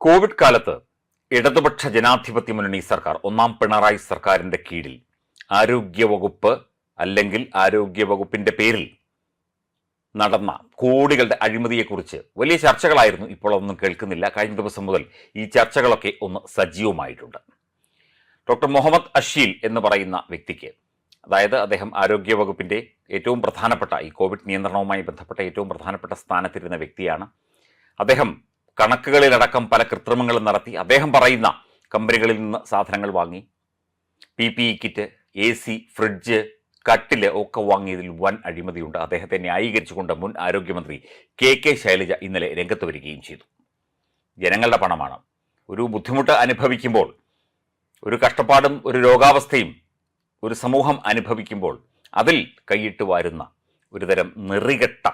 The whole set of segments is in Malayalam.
കോവിഡ് കാലത്ത് ഇടതുപക്ഷ ജനാധിപത്യ മുന്നണി സർക്കാർ ഒന്നാം പിണറായി സർക്കാരിന്റെ കീഴിൽ ആരോഗ്യവകുപ്പ് അല്ലെങ്കിൽ ആരോഗ്യവകുപ്പിന്റെ പേരിൽ നടന്ന കോടികളുടെ അഴിമതിയെക്കുറിച്ച് വലിയ ചർച്ചകളായിരുന്നു. ഇപ്പോൾ ഒന്നും കേൾക്കുന്നില്ല. കഴിഞ്ഞ ദിവസം മുതൽ ഈ ചർച്ചകളൊക്കെ ഒന്ന് സജീവമായിട്ടുണ്ട്. ഡോക്ടർ മുഹമ്മദ് അഷീൽ എന്ന് പറയുന്ന വ്യക്തിക്ക്, അതായത് അദ്ദേഹം ആരോഗ്യവകുപ്പിന്റെ ഏറ്റവും പ്രധാനപ്പെട്ട ഈ കോവിഡ് നിയന്ത്രണവുമായി ബന്ധപ്പെട്ട ഏറ്റവും പ്രധാനപ്പെട്ട സ്ഥാനത്തിരുന്ന വ്യക്തിയാണ്. അദ്ദേഹം കണക്കുകളിലടക്കം പല കൃത്രിമങ്ങളും നടത്തി. അദ്ദേഹം പറയുന്ന കമ്പനികളിൽ നിന്ന് സാധനങ്ങൾ വാങ്ങി, PPE കിറ്റ്, AC, ഫ്രിഡ്ജ്, കട്ടില് ഒക്കെ വാങ്ങിയതിൽ വൻ അഴിമതിയുണ്ട്. അദ്ദേഹത്തെ ന്യായീകരിച്ചുകൊണ്ട് മുൻ ആരോഗ്യമന്ത്രി KK ശൈലജ ഇന്നലെ രംഗത്ത് വരികയും ചെയ്തു. ജനങ്ങളുടെ പണമാണ്. ഒരു ബുദ്ധിമുട്ട് അനുഭവിക്കുമ്പോൾ, ഒരു കഷ്ടപ്പാടും ഒരു രോഗാവസ്ഥയും ഒരു സമൂഹം അനുഭവിക്കുമ്പോൾ അതിൽ കൈയിട്ട് വാരുന്ന ഒരുതരം നെറികെട്ട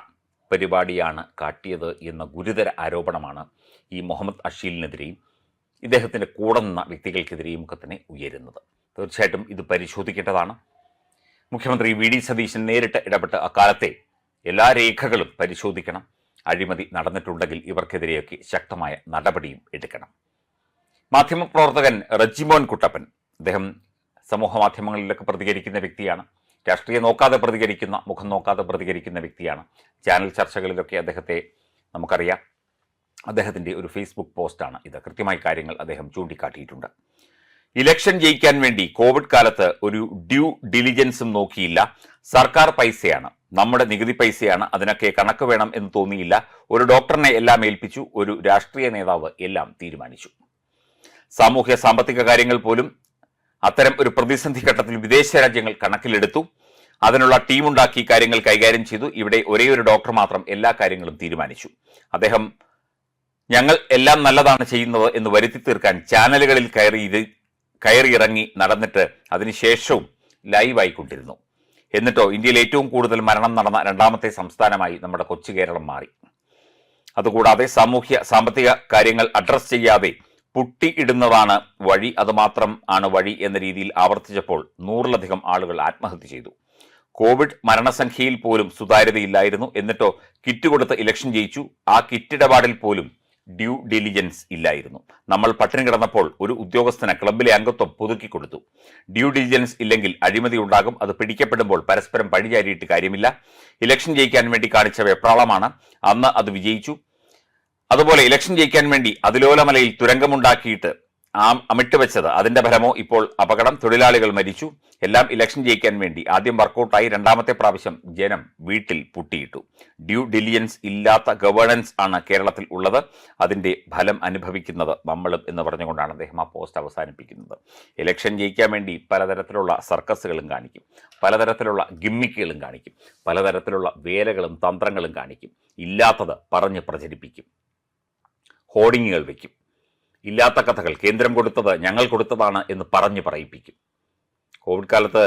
പരിപാടിയാണ് കാട്ടിയത് എന്ന ഗുരുതര ആരോപണമാണ് ഈ മുഹമ്മദ് അഷീലിനെതിരെയും ഇദ്ദേഹത്തിൻ്റെ കൂടെ നിന്ന വ്യക്തികൾക്കെതിരെയും ഒക്കെ തന്നെ ഉയരുന്നത്. തീർച്ചയായിട്ടും ഇത് പരിശോധിക്കേണ്ടതാണ്. മുഖ്യമന്ത്രി VD സതീശൻ നേരിട്ട് ഇടപെട്ട് അക്കാലത്തെ എല്ലാ രേഖകളും പരിശോധിക്കണം. അഴിമതി നടന്നിട്ടുണ്ടെങ്കിൽ ഇവർക്കെതിരെയൊക്കെ ശക്തമായ നടപടിയും എടുക്കണം. മാധ്യമപ്രവർത്തകൻ റജിമോൻ കുട്ടപ്പൻ, അദ്ദേഹം സമൂഹ മാധ്യമങ്ങളിലൊക്കെ പ്രതികരിക്കുന്ന വ്യക്തിയാണ്. രാഷ്ട്രീയം നോക്കാതെ പ്രതികരിക്കുന്ന, മുഖം നോക്കാതെ പ്രതികരിക്കുന്ന വ്യക്തിയാണ്. ചാനൽ ചർച്ചകളിലൊക്കെ അദ്ദേഹത്തെ നമുക്കറിയാം. അദ്ദേഹത്തിൻ്റെ ഒരു ഫേസ്ബുക്ക് പോസ്റ്റാണ് ഇത്. കൃത്യമായ കാര്യങ്ങൾ അദ്ദേഹം ചൂണ്ടിക്കാട്ടിയിട്ടുണ്ട്. ഇലക്ഷൻ ജയിക്കാൻ വേണ്ടി കോവിഡ് കാലത്ത് ഒരു ഡ്യൂ ഡിലിജൻസും നോക്കിയില്ല. സർക്കാർ പൈസയാണ്, നമ്മുടെ നികുതി പൈസയാണ്, അതിനൊക്കെ കണക്ക് വേണം എന്ന് തോന്നിയില്ല. ഒരു ഡോക്ടറിനെ എല്ലാം ഏൽപ്പിച്ചു, ഒരു രാഷ്ട്രീയ നേതാവ് എല്ലാം തീരുമാനിച്ചു. സാമൂഹ്യ സാമ്പത്തിക കാര്യങ്ങൾ പോലും അത്തരം ഒരു പ്രതിസന്ധി ഘട്ടത്തിൽ വിദേശ രാജ്യങ്ങൾ കണക്കിലെടുത്തു. അതിനുള്ള ടീമുണ്ടാക്കി കാര്യങ്ങൾ കൈകാര്യം ചെയ്തു. ഇവിടെ ഒരേ ഒരു ഡോക്ടർ മാത്രം എല്ലാ കാര്യങ്ങളും തീരുമാനിച്ചു. അദ്ദേഹം ഞങ്ങൾ എല്ലാം നല്ലതാണ് ചെയ്യുന്നത് എന്ന് വരുത്തി തീർക്കാൻ ചാനലുകളിൽ കയറിയിറങ്ങി നടന്നിട്ട് അതിനുശേഷവും ലൈവായിക്കൊണ്ടിരുന്നു. എന്നിട്ടോ ഇന്ത്യയിൽ ഏറ്റവും കൂടുതൽ മരണം നടന്ന രണ്ടാമത്തെ സംസ്ഥാനമായി നമ്മുടെ കൊച്ചു കേരളം മാറി. അതുകൂടാതെ സാമ്പത്തിക കാര്യങ്ങൾ അഡ്രസ് ചെയ്യാതെ പുട്ടിയിടുന്നതാണ് വഴി, അതുമാത്രം ആണ് വഴി എന്ന രീതിയിൽ ആവർത്തിച്ചപ്പോൾ 100-ലധികം ആളുകൾ ആത്മഹത്യ ചെയ്തു. കോവിഡ് മരണസംഖ്യയിൽ പോലും സുതാര്യതയില്ലായിരുന്നു. എന്നിട്ടോ കിറ്റ് കൊടുത്ത് ഇലക്ഷൻ ജയിച്ചു. ആ കിറ്റിടപാടിൽ പോലും ഡ്യൂ ഡിലിജൻസ് ഇല്ലായിരുന്നു. നമ്മൾ പട്ടിണി കിടന്നപ്പോൾ ഒരു ഉദ്യോഗസ്ഥന് ക്ലബിലെ അംഗത്വം പുതുക്കിക്കൊടുത്തു. ഡ്യൂ ഡിലിജൻസ് ഇല്ലെങ്കിൽ അഴിമതി ഉണ്ടാകും. അത് പിടിക്കപ്പെടുമ്പോൾ പരസ്പരം പഴിചാരിയിട്ട് കാര്യമില്ല. ഇലക്ഷൻ ജയിക്കാൻ വേണ്ടി കാണിച്ച വെപ്രാളമാണ്. അന്ന് അത് വിജയിച്ചു. അതുപോലെ ഇലക്ഷൻ ജയിക്കാൻ വേണ്ടി അതിലോലമലയിൽ തുരങ്കമുണ്ടാക്കിയിട്ട് അമിട്ട് വെച്ചത്, അതിന്റെ ഫലമോ ഇപ്പോൾ അപകടം, തൊഴിലാളികൾ മരിച്ചു. എല്ലാം ഇലക്ഷൻ ജയിക്കാൻ വേണ്ടി ആദ്യം വർക്കൗട്ടായി. രണ്ടാമത്തെ പ്രാവശ്യം ജനം വീട്ടിൽ പുട്ടിയിട്ടു. ഡ്യൂ ഡിലിജൻസ് ഇല്ലാത്ത ഗവേണൻസ് ആണ് കേരളത്തിൽ ഉള്ളത്. അതിന്റെ ഫലം അനുഭവിക്കുന്നത് നമ്മളും എന്ന് പറഞ്ഞുകൊണ്ടാണ് അദ്ദേഹം ആ പോസ്റ്റ് അവസാനിപ്പിക്കുന്നത്. ഇലക്ഷൻ ജയിക്കാൻ വേണ്ടി പലതരത്തിലുള്ള സർക്കസുകളും കാണിക്കും, പലതരത്തിലുള്ള ഗിമ്മിക്കുകളും കാണിക്കും, പലതരത്തിലുള്ള വേലകളും തന്ത്രങ്ങളും കാണിക്കും. ഇല്ലാത്തത് പറഞ്ഞ് പ്രചരിപ്പിക്കും, ഹോർഡിങ്ങുകൾ വയ്ക്കും, ഇല്ലാത്ത കഥകൾ, കേന്ദ്രം കൊടുത്തത് ഞങ്ങൾ കൊടുത്തതാണ് എന്ന് പറഞ്ഞ് പറയിപ്പിക്കും. കോവിഡ് കാലത്ത്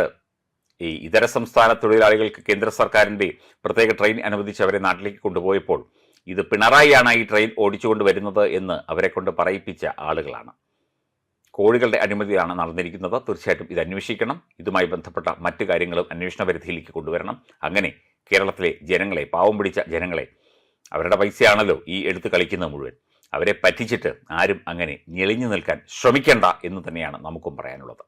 ഈ ഇതര സംസ്ഥാന തൊഴിലാളികൾക്ക് കേന്ദ്ര സർക്കാരിൻ്റെ പ്രത്യേക ട്രെയിൻ അനുവദിച്ച് അവരെ നാട്ടിലേക്ക് കൊണ്ടുപോയപ്പോൾ ഇത് പിണറായിയാണ് ഈ ട്രെയിൻ ഓടിച്ചുകൊണ്ട് വരുന്നത് എന്ന് അവരെ കൊണ്ട് പറയിപ്പിച്ച ആളുകളാണ്. കോടികളുടെ അഴിമതിയാണ് നടന്നിരിക്കുന്നത്. തീർച്ചയായിട്ടും ഇത് അന്വേഷിക്കണം. ഇതുമായി ബന്ധപ്പെട്ട മറ്റു കാര്യങ്ങളും അന്വേഷണ പരിധിയിലേക്ക് കൊണ്ടുവരണം. അങ്ങനെ കേരളത്തിലെ ജനങ്ങളെ, പാവം പിടിച്ച ജനങ്ങളെ, അവരുടെ പൈസയാണല്ലോ ഈ എടുത്ത് കളിക്കുന്നത് മുഴുവൻ, അവരെ പറ്റിച്ചിട്ട് ആരും അങ്ങനെ ഞെളിഞ്ഞു നിൽക്കാൻ ശ്രമിക്കേണ്ട എന്ന് തന്നെയാണ് നമുക്കും പറയാനുള്ളത്.